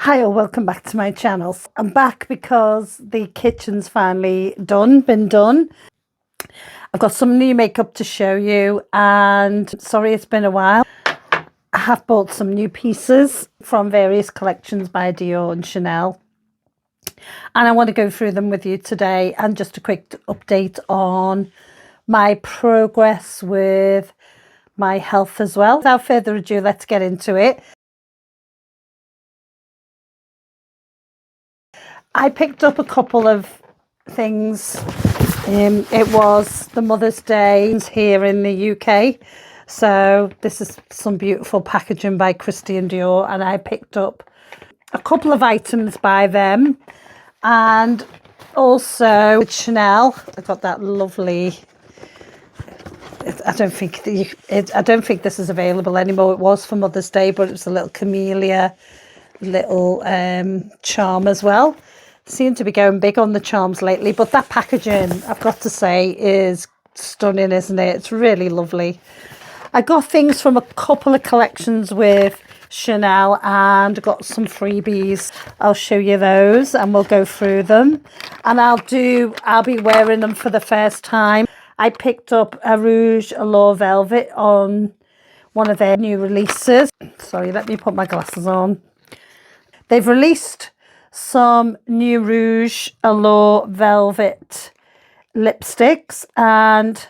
Hi, or welcome back to my channel. I'm back because the kitchen's finally been done. I've got some new makeup to show you, and sorry it's been a while. I have bought some new pieces from various collections by Dior and Chanel, and I want to go through them with you today, and just a quick update on my progress with my health as well. Without further ado, let's get into it. I picked up a couple of things. It was the Mother's Day here in the UK. So this is some beautiful packaging by Christian Dior, and I picked up a couple of items by them. And also with Chanel, I got that lovely, I don't think this is available anymore. It was for Mother's Day, but it was a little camellia little charm as well. Seem to be going big on the charms lately, but that packaging, I've got to say, is stunning, isn't it? It's really lovely. I got things from a couple of collections with Chanel and got some freebies. I'll show you those and we'll go through them, and I'll be wearing them for the first time. I picked up a Rouge Allure Velvet on one of their new releases. Sorry, let me put my glasses on. They've released some new Rouge Allure Velvet lipsticks, and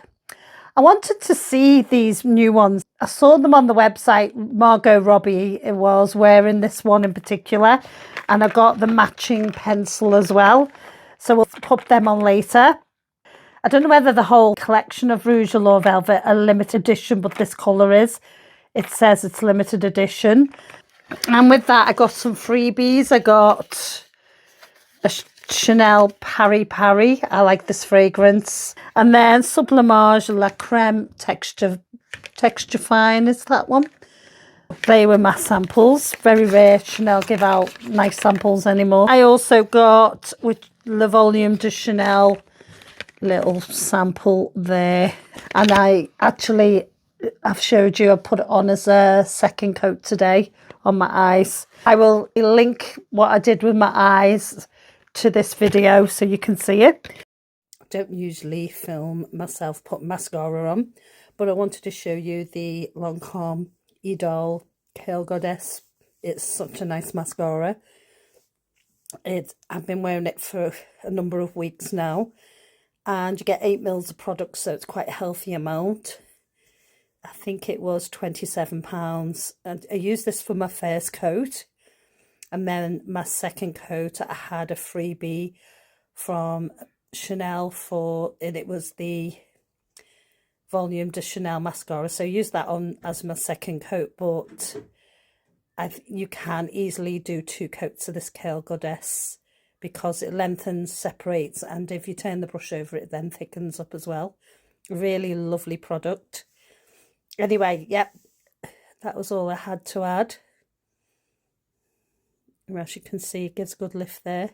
I wanted to see these new ones. I saw them on the website. Margot Robbie was wearing this one in particular, and I got the matching pencil as well. So we'll put them on later. I don't know whether the whole collection of Rouge Allure Velvet are limited edition, but this colour is. It says it's limited edition. And with that, I got some freebies. I got a Chanel Pari Pari. I like this fragrance. And then Sublimage La Creme Texture Fine is that one. They were my samples. Very rare Chanel give out nice samples anymore. I also got with Le Volume de Chanel little sample there. And I've showed you, I put it on as a second coat today on my eyes. I will link what I did with my eyes to this video so you can see it. I don't usually film myself put mascara on, but I wanted to show you the Lancôme Idole Curl Goddess. It's such a nice mascara. I've been wearing it for a number of weeks now, and you get 8 mils of product, so it's quite a healthy amount. I think it was £27, and I used this for my first coat, and then my second coat I had a freebie from Chanel and it was the Volume de Chanel mascara, so I used that on as my second coat. But you can easily do 2 coats of this Curl Goddess because it lengthens, separates, and if you turn the brush over it then thickens up as well. Really lovely product. Anyway, yep, that was all I had to add. And as you can see, it gives a good lift there.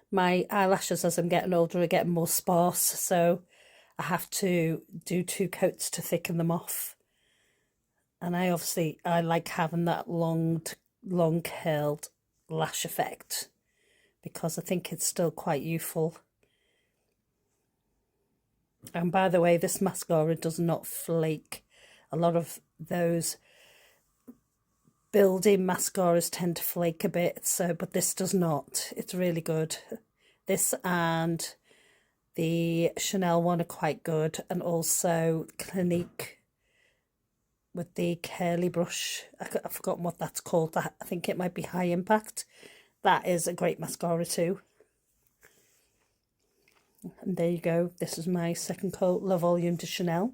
My eyelashes, as I'm getting older, are getting more sparse, so I have to do 2 coats to thicken them off. And I like having that long curled lash effect because I think it's still quite youthful. And by the way, this mascara does not flake. A lot of those build-in mascaras tend to flake a bit, but this does not. It's really good. This and the Chanel one are quite good, and also Clinique with the curly brush. I've forgotten what that's called. I think it might be High Impact. That is a great mascara too. And there you go. This is my second coat, Le Volume de Chanel.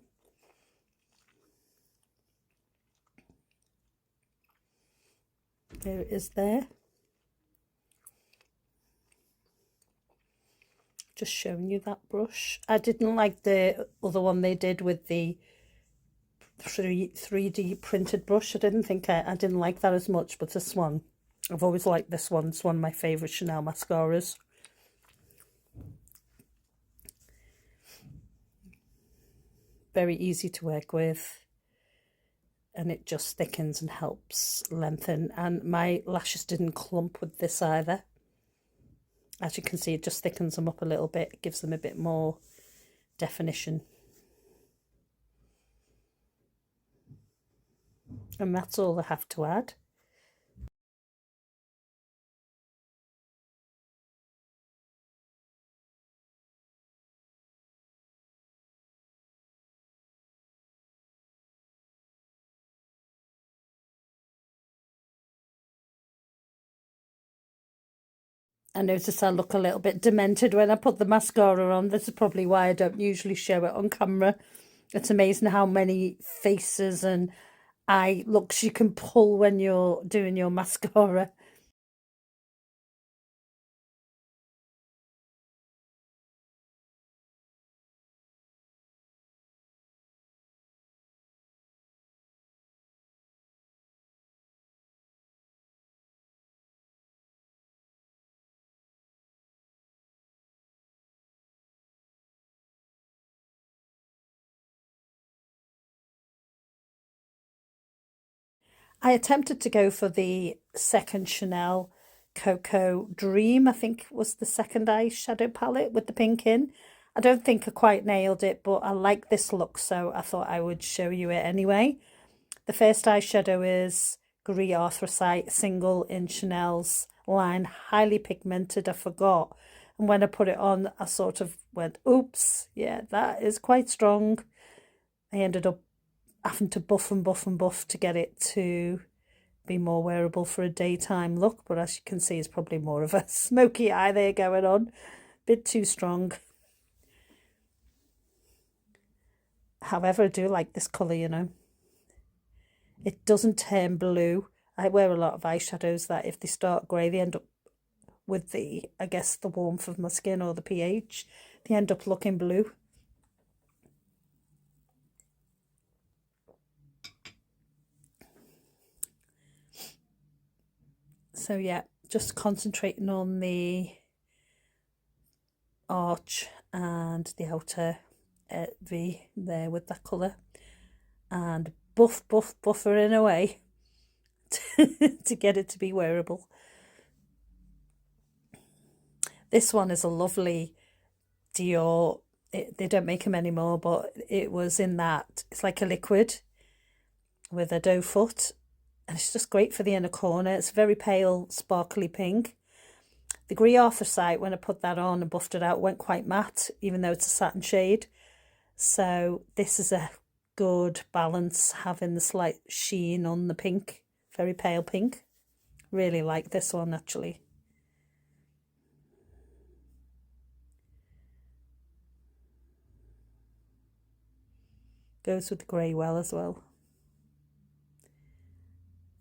There it is there. Just showing you that brush. I didn't like the other one they did with the 3D printed brush. I didn't like that as much, but this one, I've always liked this one. It's one of my favourite Chanel mascaras. Very easy to work with. and it just thickens and helps lengthen. And my lashes didn't clump with this either. As you can see, it just thickens them up a little bit. It gives them a bit more definition. And that's all I have to add. I notice I look a little bit demented when I put the mascara on. This is probably why I don't usually show it on camera. It's amazing how many faces and eye looks you can pull when you're doing your mascara. I attempted to go for the second Chanel Coco Dream, I think was the second eyeshadow palette with the pink in. I don't think I quite nailed it, but I like this look, so I thought I would show you it anyway. The first eyeshadow is Gris Anthracite Single in Chanel's line, highly pigmented. I forgot. And when I put it on, I sort of went, oops, yeah, that is quite strong. I ended up having to buff and buff and buff to get it to be more wearable for a daytime look. But as you can see, it's probably more of a smoky eye there going on. Bit too strong. However, I do like this colour, you know. It doesn't turn blue. I wear a lot of eyeshadows that if they start grey, they end up with the, I guess, the warmth of my skin or the pH. They end up looking blue. So yeah, just concentrating on the arch and the outer V there with that colour, and buffering away to get it to be wearable. This one is a lovely Dior. They don't make them anymore, but it was in that. It's like a liquid with a doe foot, and it's just great for the inner corner. It's very pale, sparkly pink. The Gris Anthracite, when I put that on and buffed it out, went quite matte, even though it's a satin shade. So this is a good balance, having the slight sheen on the pink, very pale pink. Really like this one, actually. Goes with the grey well as well.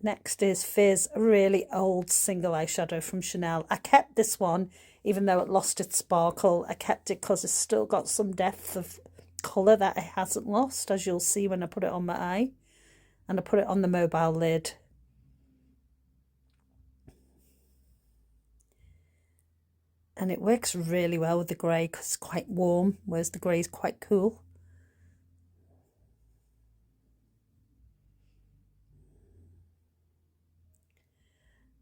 Next is Fizz, a really old single eyeshadow from Chanel. I kept this one, even though it lost its sparkle. I kept it because it's still got some depth of colour that it hasn't lost, as you'll see when I put it on my eye. And I put it on the mobile lid. And it works really well with the grey because it's quite warm, whereas the grey is quite cool.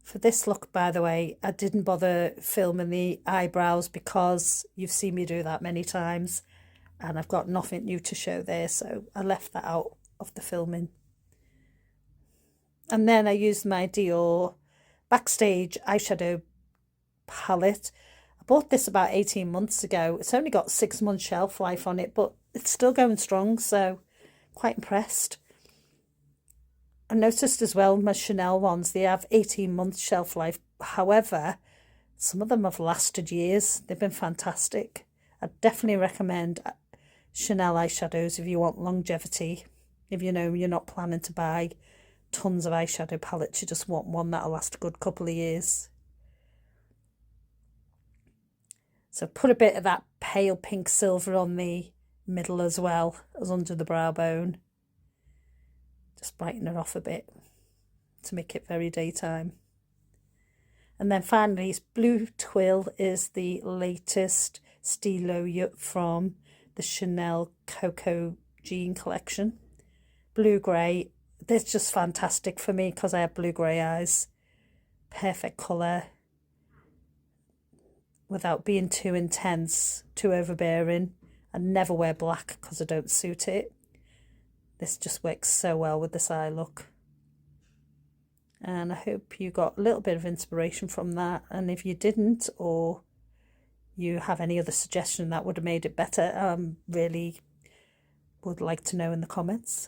For this look, by the way, I didn't bother filming the eyebrows because you've seen me do that many times and I've got nothing new to show there, so I left that out of the filming. And then I used my Dior Backstage eyeshadow palette. I bought this about 18 months ago. It's only got 6 months shelf life on it, but it's still going strong, so quite impressed. I noticed as well my Chanel ones, they have 18 months shelf life. However, some of them have lasted years. They've been fantastic. I definitely recommend Chanel eyeshadows if you want longevity. If you know you're not planning to buy tons of eyeshadow palettes, you just want one that'll last a good couple of years. So put a bit of that pale pink silver on the middle as well as under the brow bone. Just brighten it off a bit to make it very daytime. And then finally, Blue Twill is the latest Stilo from the Chanel Coco Jean collection. Blue grey, This is just fantastic for me because I have blue-grey eyes. Perfect colour without being too intense, too overbearing. I never wear black because I don't suit it. This just works so well with this eye look. And I hope you got a little bit of inspiration from that. And if you didn't, or you have any other suggestion that would have made it better, really would like to know in the comments.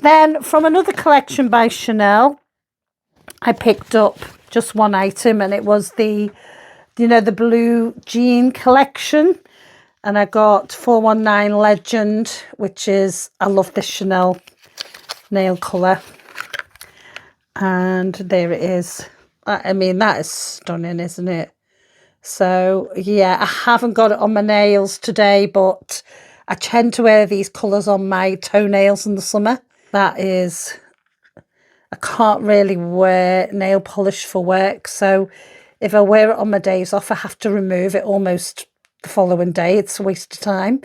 Then from another collection by Chanel, I picked up just one item, and it was the, you know, the blue jean collection. And I got 419 Legend, which is, I love this Chanel nail colour. And there it is. I mean, that is stunning, isn't it? So, yeah, I haven't got it on my nails today, but I tend to wear these colours on my toenails in the summer. That is, I can't really wear nail polish for work. So if I wear it on my days off, I have to remove it almost the following day. It's a waste of time,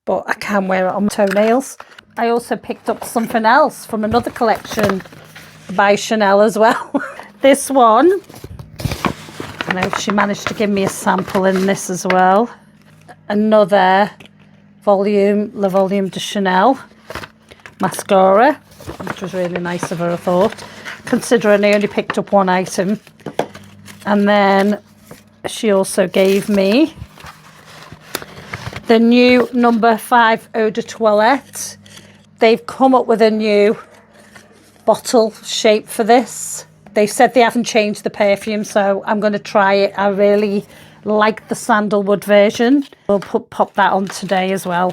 but I can wear it on my toenails. I also picked up something else from another collection by Chanel as well. This one, I know she managed to give me a sample in this as well. Another volume, Le Volume de Chanel mascara, which was really nice of her, I thought, considering I only picked up one item. And then she also gave me the new number 5 Eau de Toilette. They've come up with a new bottle shape for this. They said they haven't changed the perfume, so I'm going to try it. I really like the sandalwood version. We'll pop that on today as well.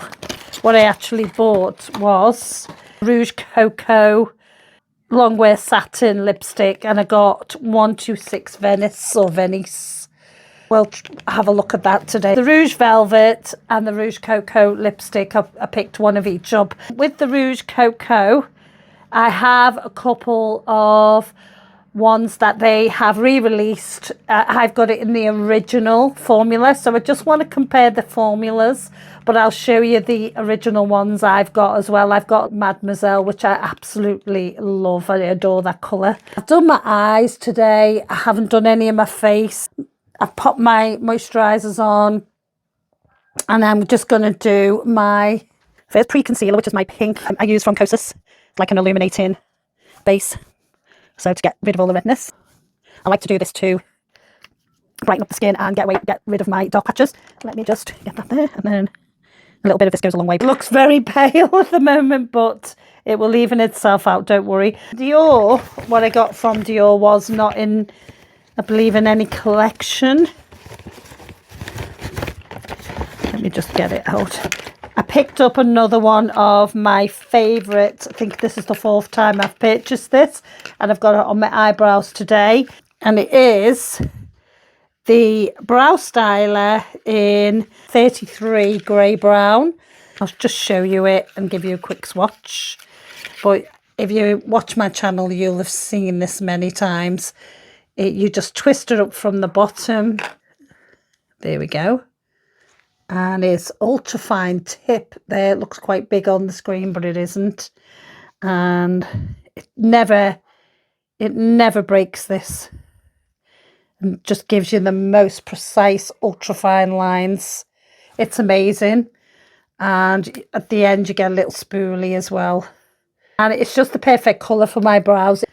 What I actually bought was Rouge Coco Longwear Satin Lipstick, and I got 126 Venice or Venise. We'll have a look at that today. The Rouge Velvet and the Rouge Coco lipstick, I picked one of each up. With the Rouge Coco, I have a couple of ones that they have re-released. I've got it in the original formula, so I just want to compare the formulas, but I'll show you the original ones I've got as well. I've got Mademoiselle, which I absolutely love. I adore that colour. I've done my eyes today. I haven't done any of my face. I've popped my moisturisers on, and I'm just going to do my first pre-concealer, which is my pink I use from Kosas. It's like an illuminating base, so to get rid of all the redness. I like to do this to brighten up the skin and get rid of my dark patches. Let me just get that there, and then a little bit of this goes a long way. It looks very pale at the moment, but it will even itself out, don't worry. Dior, what I got from Dior was not in, I believe, in any collection. Let me just get it out. I picked up another one of my favourite. I think this is the 4th time I've purchased this, and I've got it on my eyebrows today. And it is the Brow Styler in 33 Grey Brown. I'll just show you it and give you a quick swatch. But if you watch my channel, you'll have seen this many times. You just twist it up from the bottom. There we go. And it's ultra fine tip there. It looks quite big on the screen, but it isn't. And it never breaks this, and just gives you the most precise ultra fine lines. It's amazing. And at the end you get a little spoolie as well, and it's just the perfect colour for my brows.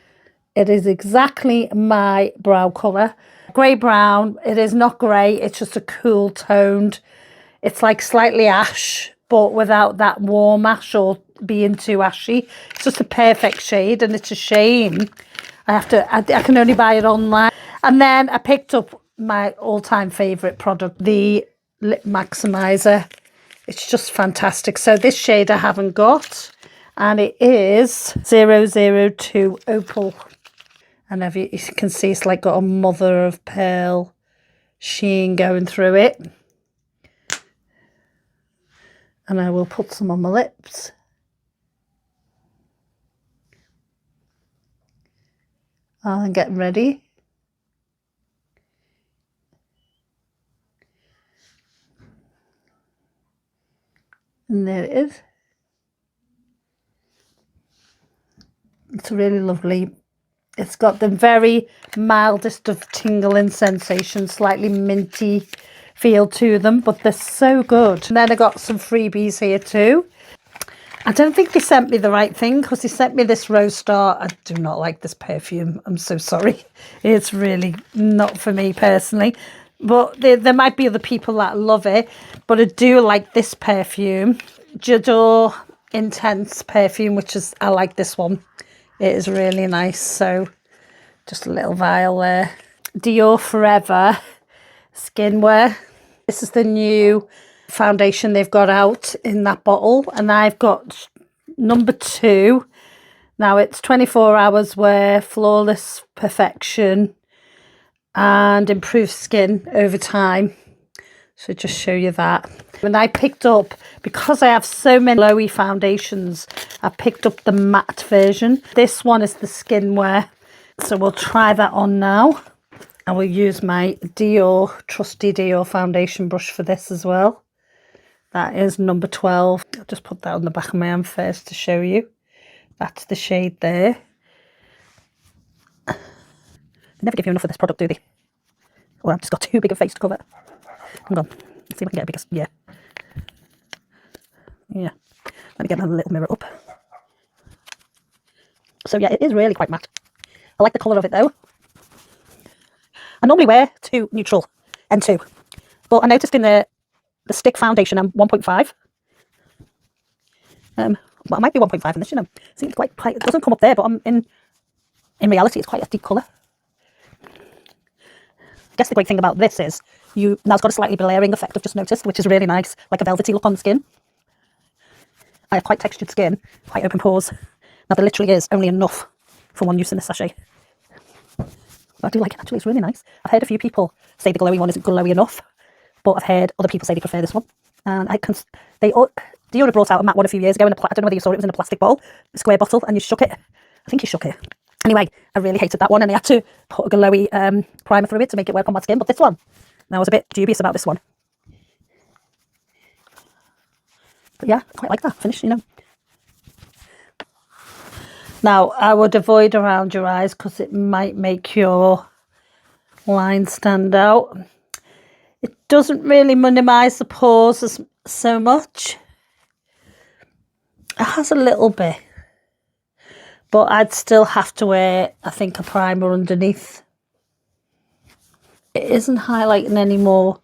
It is exactly my brow colour. Grey brown. It is not grey, it's just a cool toned. It's like slightly ash, but without that warm ash or being too ashy. It's just a perfect shade, and it's a shame I can only buy it online. And then I picked up my all-time favourite product, the Lip Maximizer. It's just fantastic. So this shade I haven't got, and it is 002 Opal. And if you can see, it's like got a mother of pearl sheen going through it. And I will put some on my lips. And get ready. And there it is. It's really lovely. It's got the very mildest of tingling sensations, slightly minty feel to them, but they're so good. And then I got some freebies here too. I don't think they sent me the right thing, because they sent me this Rose Star. I do not like this perfume. I'm so sorry. It's really not for me personally. But there might be other people that love it. But I do like this perfume. Dior Intense perfume, which is, I like this one. It is really nice. So just a little vial there. Dior Forever Skin Wear. This is the new foundation they've got out in that bottle, and I've got number 2. Now it's 24 hours wear, flawless perfection and improved skin over time. So just show you that. When I picked up, because I have so many glowy foundations, I picked up the matte version. This one is the skin wear, so we'll try that on now. I will use my Dior, trusty Dior foundation brush for this as well. That is number 12. I'll just put that on the back of my hand first to show you. That's the shade there. They never give you enough of this product, do they? Well, I've just got too big a face to cover. Hang on. Let's see if I can get a bigger... Yeah. Yeah. Let me get my little mirror up. So yeah, it is really quite matte. I like the colour of it though. I normally wear 2 neutral N2, but I noticed in the stick foundation I'm 1.5. Well, I might be 1.5 in this, you know. Seems quite, it doesn't come up there, but in reality it's quite a deep colour. I guess the great thing about this is now it's got a slightly layering effect, I've just noticed, which is really nice, like a velvety look on the skin. I have quite textured skin, quite open pores. Now there literally is only enough for one use in this sachet. But I do like it, actually, it's really nice. I've heard a few people say the glowy one isn't glowy enough, but I've heard other people say they prefer this one. And Dior brought out a matte one a few years ago, I don't know whether you saw it, it was in a plastic bowl, a square bottle, and you shook it. I think you shook it. Anyway, I really hated that one, and I had to put a glowy primer through it to make it work on my skin, but this one, I was a bit dubious about this one. But yeah, I quite like that finish, you know. Now, I would avoid around your eyes because it might make your line stand out. It doesn't really minimise the pores so much. It has a little bit. But I'd still have to wear, I think, a primer underneath. It isn't highlighting any more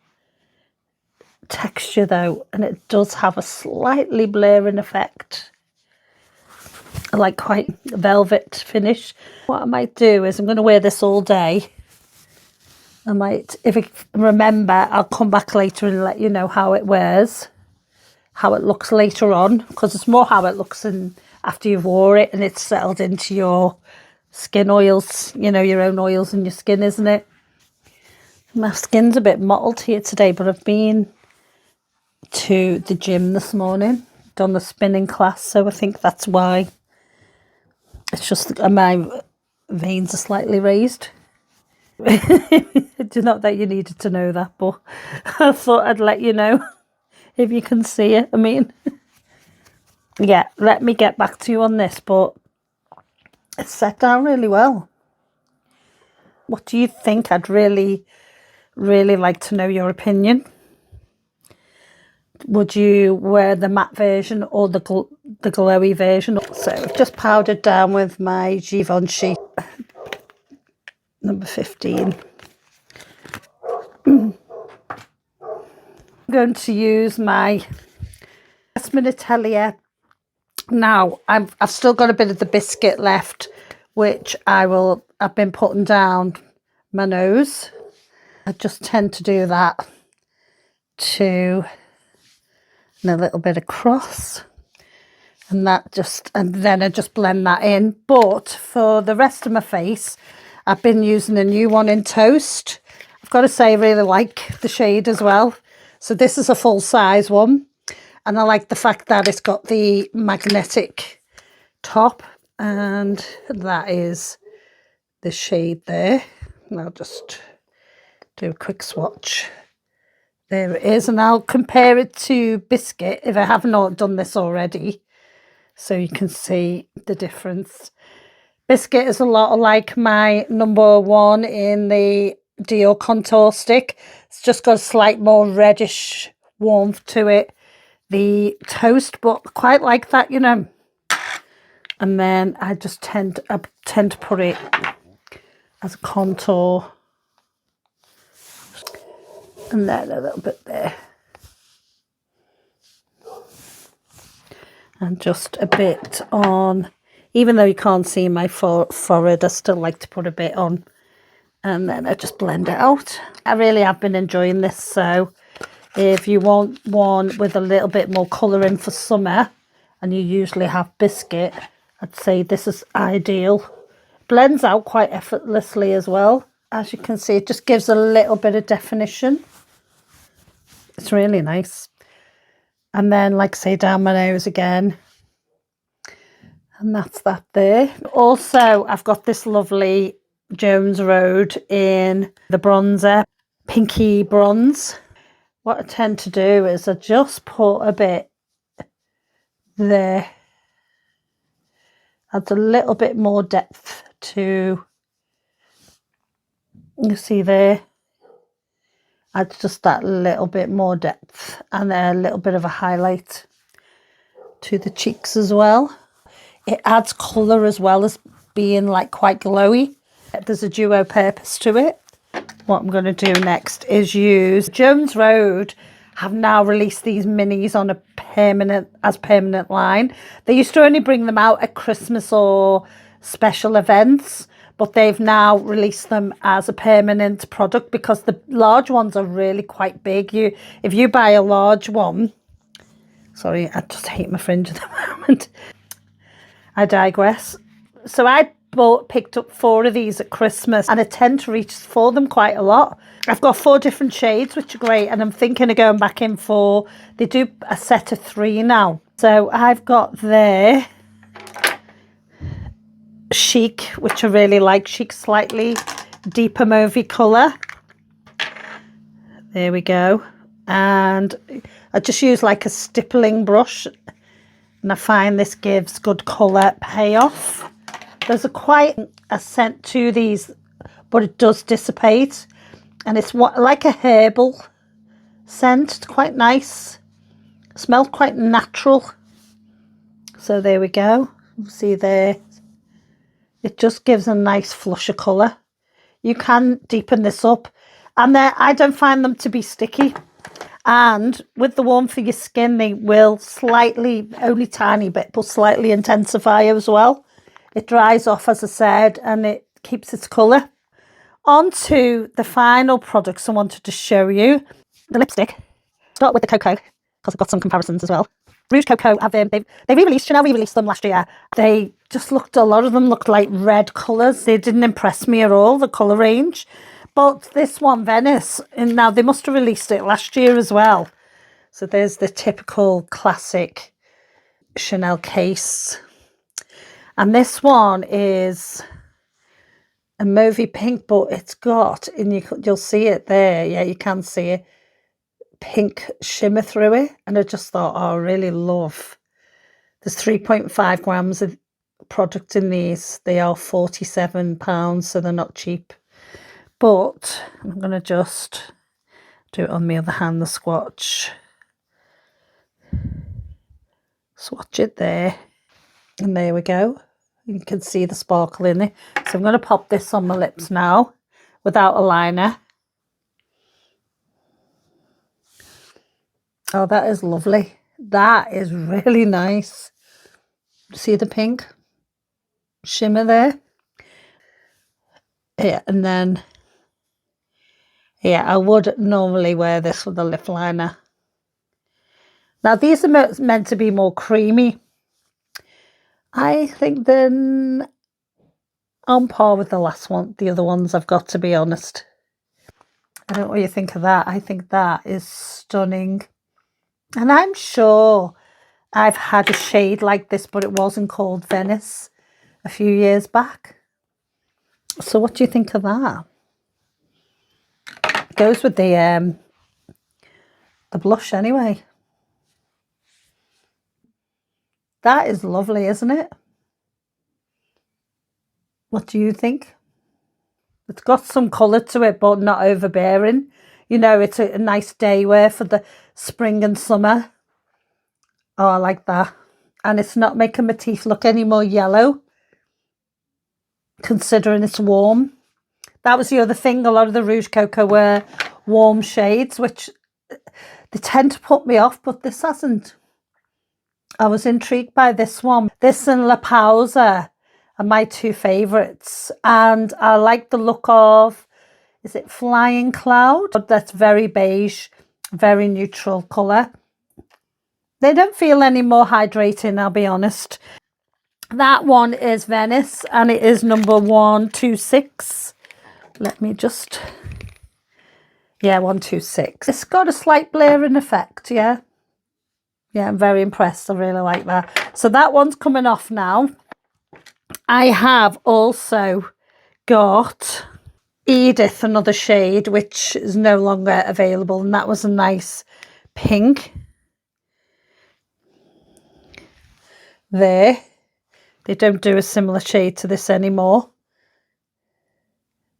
texture though, and it does have a slightly blurring effect. I like quite velvet finish. What I might do is I'm going to wear this all day. I might, if I remember, I'll come back later and let you know how it wears, how it looks later on, because it's more how it looks after you've wore it and it's settled into your skin oils, you know, your own oils in your skin, isn't it? My skin's a bit mottled here today, but I've been to the gym this morning, done the spinning class, so I think that's why. It's just my veins are slightly raised. It's not that you needed to know that, but I thought I'd let you know if you can see it. I mean, yeah, let me get back to you on this, but it's set down really well. What do you think? I'd really, really like to know your opinion. Would you wear the matte version or the glowy version? So I've just powdered down with my Givenchy number 15. I'm going to use my Westman Atelier. Now I've still got a bit of the biscuit left, which I've been putting down my nose. I just tend to do that too. And a little bit across, and then I just blend that in. But for the rest of my face, I've been using a new one in Toast. I've got to say I really like the shade as well. So this is a full size one, and I like the fact that it's got the magnetic top, and that is the shade there. And I'll just do a quick swatch There it is, and I'll compare it to Biscuit if I have not done this already, so you can see the difference. Biscuit is a lot like my number one in the Dior contour stick. It's just got a slight more reddish warmth to it. The toast, but quite like that, you know. And then I just tend to put it as a contour. And then a little bit there. And just a bit on, even though you can't see my forehead, I still like to put a bit on. And then I just blend it out. I really have been enjoying this, so if you want one with a little bit more colour in for summer, and you usually have Biscuit, I'd say this is ideal. Blends out quite effortlessly as well. As you can see, it just gives a little bit of definition. It's really nice. And then, like I say, down my nose again. And that's that there. Also, I've got this lovely Jones Road in the bronzer, pinky bronze. What I tend to do is I just put a bit there. Adds a little bit more depth to, you see there, adds just that little bit more depth, and then a little bit of a highlight to the cheeks as well. It adds colour as well as being like quite glowy. There's a duo purpose to it. What I'm going to do next is use Jones Road. Have now released these minis on a permanent line. They used to only bring them out at Christmas or special events, but they've now released them as a permanent product because the large ones are really quite big. If you buy a large one, sorry, I just hate my fringe at the moment. I digress. So I picked up 4 of these at Christmas, and I tend to reach for them quite a lot. I've got 4 different shades, which are great, and I'm thinking of going back in for, they do a set of 3 now. So I've got there Chic, which I really like. Chic, slightly deeper mauvey colour. There we go. And I just use like a stippling brush, and I find this gives good colour payoff. There's quite a scent to these, but it does dissipate, and it's like a herbal scent. It's quite nice. Smells quite natural. So there we go. See there, it just gives a nice flush of colour. You can deepen this up, and I don't find them to be sticky. And with the warmth for your skin, they will slightly, only tiny bit, but slightly intensify as well. It dries off, as I said, and it keeps its colour. On to the final products I wanted to show you. The lipstick. Start with the Coco, because I've got some comparisons as well. Rouge Coco, they re-released, Chanel re-released them last year. They just looked, a lot of them looked like red colours. They didn't impress me at all, the colour range. But this one, Venise, and now they must have released it last year as well. So there's the typical classic Chanel case. And this one is a mauvey pink, but it's got, and you'll see it there. Yeah, you can see it. Pink shimmer through it. And I just thought, oh, I really love. There's 3.5 grams of product in these. They are £47, so they're not cheap. But I'm going to just do it on the other hand, the swatch. Swatch it there. And there we go. You can see the sparkle in it. So I'm going to pop this on my lips now without a liner. Oh, that is lovely. That is really nice. See the pink shimmer there? Yeah, and then, yeah, I would normally wear this with a lip liner. Now, these are meant to be more creamy. I think they're on par with the last one, the other ones I've got, to be honest. I don't know what you think of that. I think that is stunning. And I'm sure I've had a shade like this, but it wasn't called Venise a few years back. So what do you think of that? It goes with the the blush anyway. That is lovely, isn't it? What do you think? It's got some colour to it, but not overbearing. You know, it's a nice day wear for the spring and summer. Oh, I like that. And it's not making my teeth look any more yellow, considering it's warm. That was the other thing. A lot of the Rouge Coco were warm shades, which they tend to put me off, but this hasn't. I was intrigued by this one. This and La Pausa are my two favourites. And I like the look of, is it Flying Cloud? That's very beige, very neutral colour. They don't feel any more hydrating, I'll be honest. That one is Venice, and it is number 126. Let me just... Yeah, 126. It's got a slight blurring effect, yeah. Yeah, I'm very impressed. I really like that. So that one's coming off now. I have also got Edith, another shade, which is no longer available. And that was a nice pink. There. They don't do a similar shade to this anymore.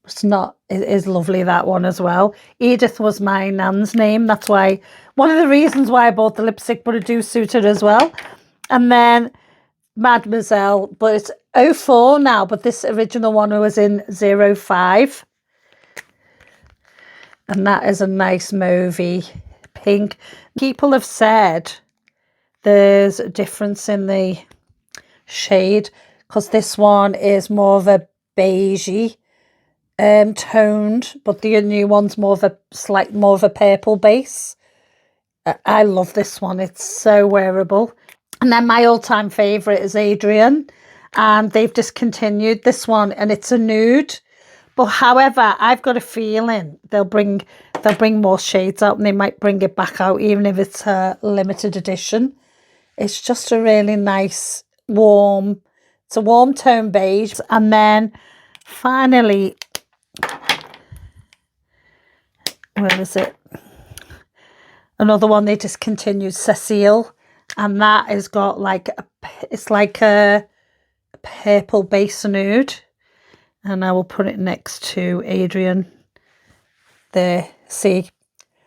It's not, it is lovely, that one as well. Edith was my nan's name. That's why, one of the reasons why I bought the lipstick, but it do suit her as well. And then Mademoiselle, but it's 04 now, but this original one was in 05. And that is a nice mauvey pink. People have said there's a difference in the shade, because this one is more of a beigey toned, but the new one's more of a purple base. I love this one. It's so wearable. And then my all-time favorite is Adrian, and they've discontinued this one, and it's a nude. But however, I've got a feeling they'll bring more shades out, and they might bring it back out, even if it's a limited edition. It's just a really nice warm, it's a warm tone beige. And then finally, where is it? Another one they discontinued, Cecile, and that has got like it's like a purple base nude, and I will put it next to Adrian there. See,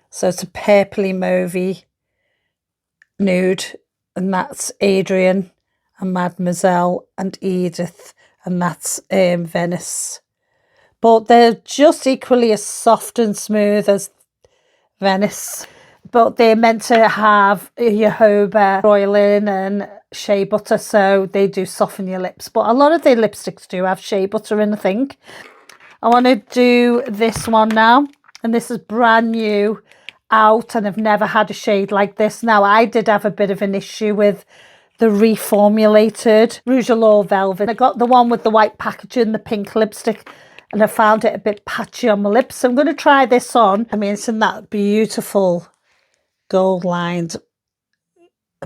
so it's a purpley mauvey nude, and that's Adrian and Mademoiselle and Edith, and that's Venice. But they're just equally as soft and smooth as Venice. But they're meant to have jojoba, royalin and shea butter, so they do soften your lips. But a lot of their lipsticks do have shea butter in, I think. I want to do this one now, and this is brand new out, and I've never had a shade like this. Now, I did have a bit of an issue with the reformulated Rouge Allure Velvet. I got the one with the white packaging, the pink lipstick, and I found it a bit patchy on my lips. So I'm going to try this on. I mean, it's in that beautiful gold lined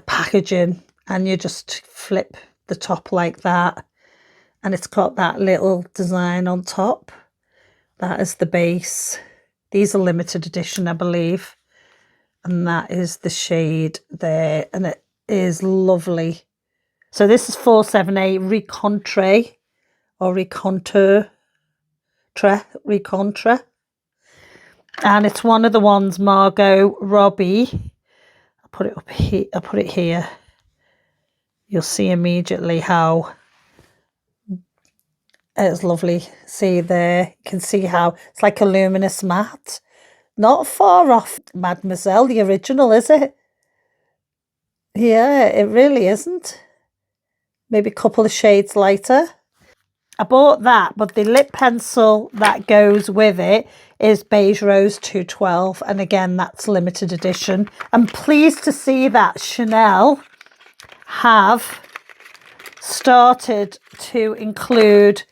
packaging, and you just flip the top like that, and it's got that little design on top. That is the base. These are limited edition, I believe, and that is the shade there, and it is lovely. So this is 478 Recontre or Recontre, and it's one of the ones Margot Robbie. I'll put it up here. I'll put it here. You'll see immediately how it's lovely. See there, you can see how it's like a luminous matte. Not far off Mademoiselle, the original, is it? Yeah, it really isn't. Maybe a couple of shades lighter. I bought that, but the lip pencil that goes with it is Beige Rose 212. And again, that's limited edition. I'm pleased to see that Chanel have started to include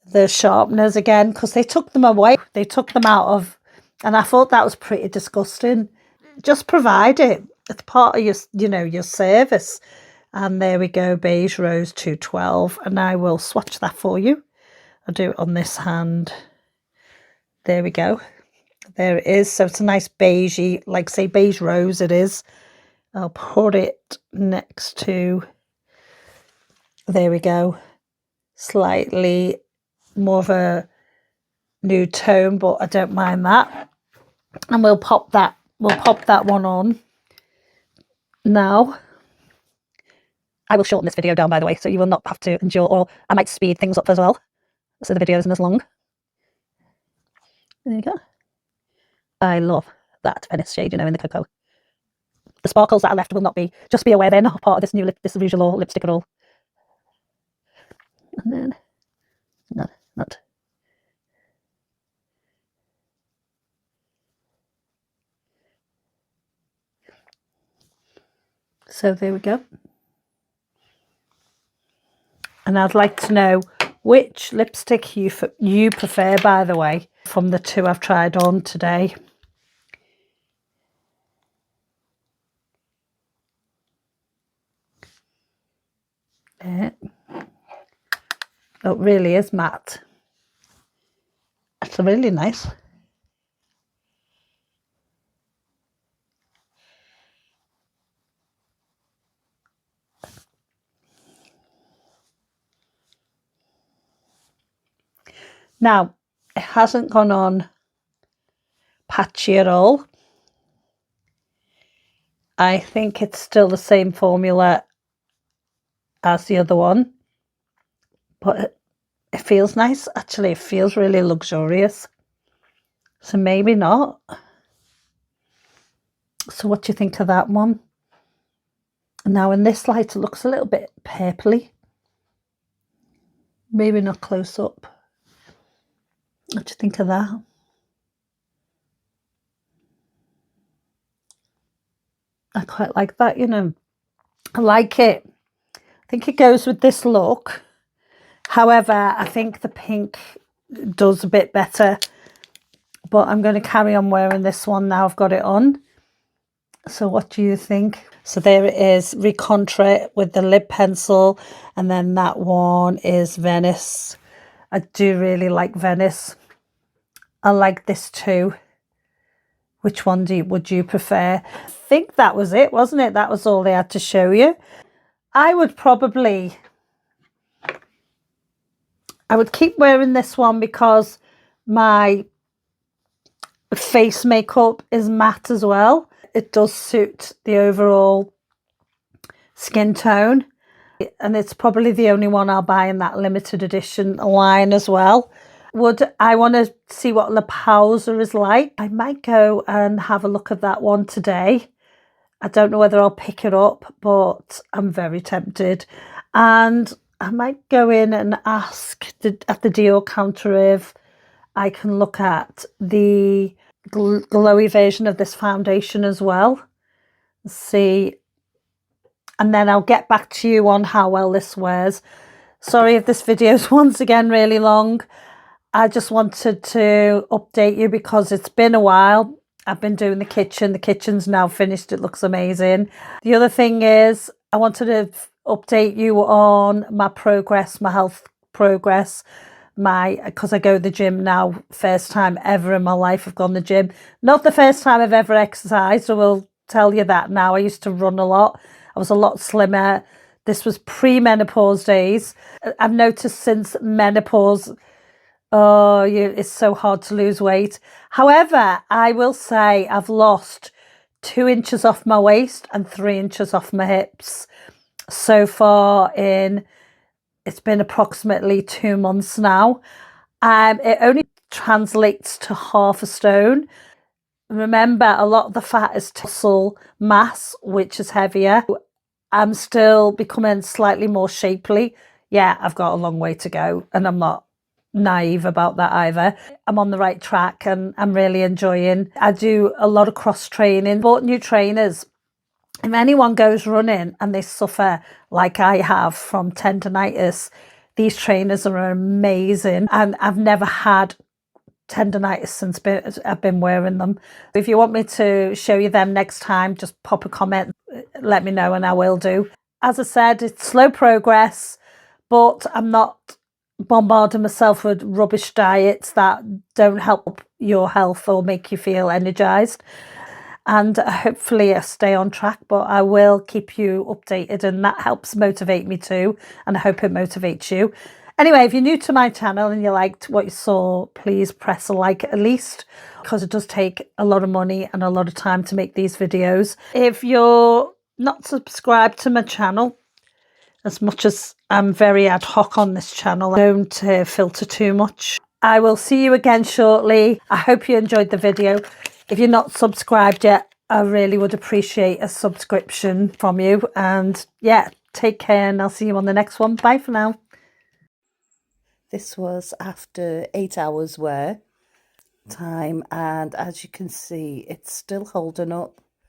the sharpeners again, because they took them away. They took them out of, and I thought that was pretty disgusting. Just provide it. It's part of your, you know, your service. And there we go, Beige Rose 212. And I will swatch that for you. I'll do it on this hand. There we go. There it is. So it's a nice beigey, like say beige rose it is. I'll put it next to, there we go, slightly more of a nude tone, but I don't mind that. And we'll pop that one on now. I will shorten this video down, by the way, so you will not have to endure, or I might speed things up as well, so the video isn't as long. There you go. I love that Venice shade, you know, in the cocoa. The sparkles that are left will not be, just be aware they're not part of this new this Rouge Allure lipstick at all. And then, not. So there we go. And I'd like to know which lipstick you prefer, by the way, from the two I've tried on today. It really is matte. It's really nice. Now, it hasn't gone on patchy at all. I think it's still the same formula as the other one, but it feels nice. Actually, it feels really luxurious. So maybe not. So what do you think of that one? Now in this light, it looks a little bit purpley. Maybe not close up. What do you think of that? I quite like that, you know. I like it. I think it goes with this look. However, I think the pink does a bit better. But I'm going to carry on wearing this one now I've got it on. So what do you think? So there it is, Recontre with the lip pencil. And then that one is Venice. I do really like Venice. I like this too. Which one would you prefer? I think that was it, wasn't it? That was all they had to show you. I would keep wearing this one because my face makeup is matte as well. It does suit the overall skin tone. And it's probably the only one I'll buy in that limited edition line as well. Would I want to see what La Pausa is like? I might go and have a look at that one today. I don't know whether I'll pick it up, but I'm very tempted. And I might go in and ask at the Dior counter if I can look at the glowy version of this foundation as well. See. And then I'll get back to you on how well this wears. Sorry if this video is once again really long. I just wanted to update you because it's been a while. I've been doing the kitchen. The kitchen's now finished. It looks amazing. The other thing is I wanted to update you on my progress, my health progress. Because I go to the gym now, first time ever in my life I've gone to the gym. Not the first time I've ever exercised, I will tell you that now. I used to run a lot. I was a lot slimmer. This was pre-menopause days. I've noticed since menopause, it's so hard to lose weight. However, I will say I've lost 2 inches off my waist and 3 inches off my hips so far it's been approximately 2 months now. It only translates to half a stone. Remember, a lot of the fat is muscle mass, which is heavier. I'm still becoming slightly more shapely. Yeah, I've got a long way to go, and I'm not naive about that either. I'm on the right track and I'm really enjoying. I do a lot of cross training, bought new trainers. If anyone goes running and they suffer like I have from tendonitis, these trainers are amazing, and I've never had tendonitis since I've been wearing them. If you want me to show you them next time, just pop a comment, let me know, and I will do. As I said, it's slow progress, but I'm not bombarding myself with rubbish diets that don't help your health or make you feel energized. And hopefully I stay on track, but I will keep you updated, and that helps motivate me too, and I hope it motivates you. Anyway, if you're new to my channel and you liked what you saw, please press a like at least, because it does take a lot of money and a lot of time to make these videos. If you're not subscribed to my channel, as much as I'm very ad hoc on this channel, I don't filter too much. I will see you again shortly. I hope you enjoyed the video. If you're not subscribed yet, I really would appreciate a subscription from you. And yeah, take care, and I'll see you on the next one. Bye for now. This was after 8 hours wear time, and as you can see, it's still holding up.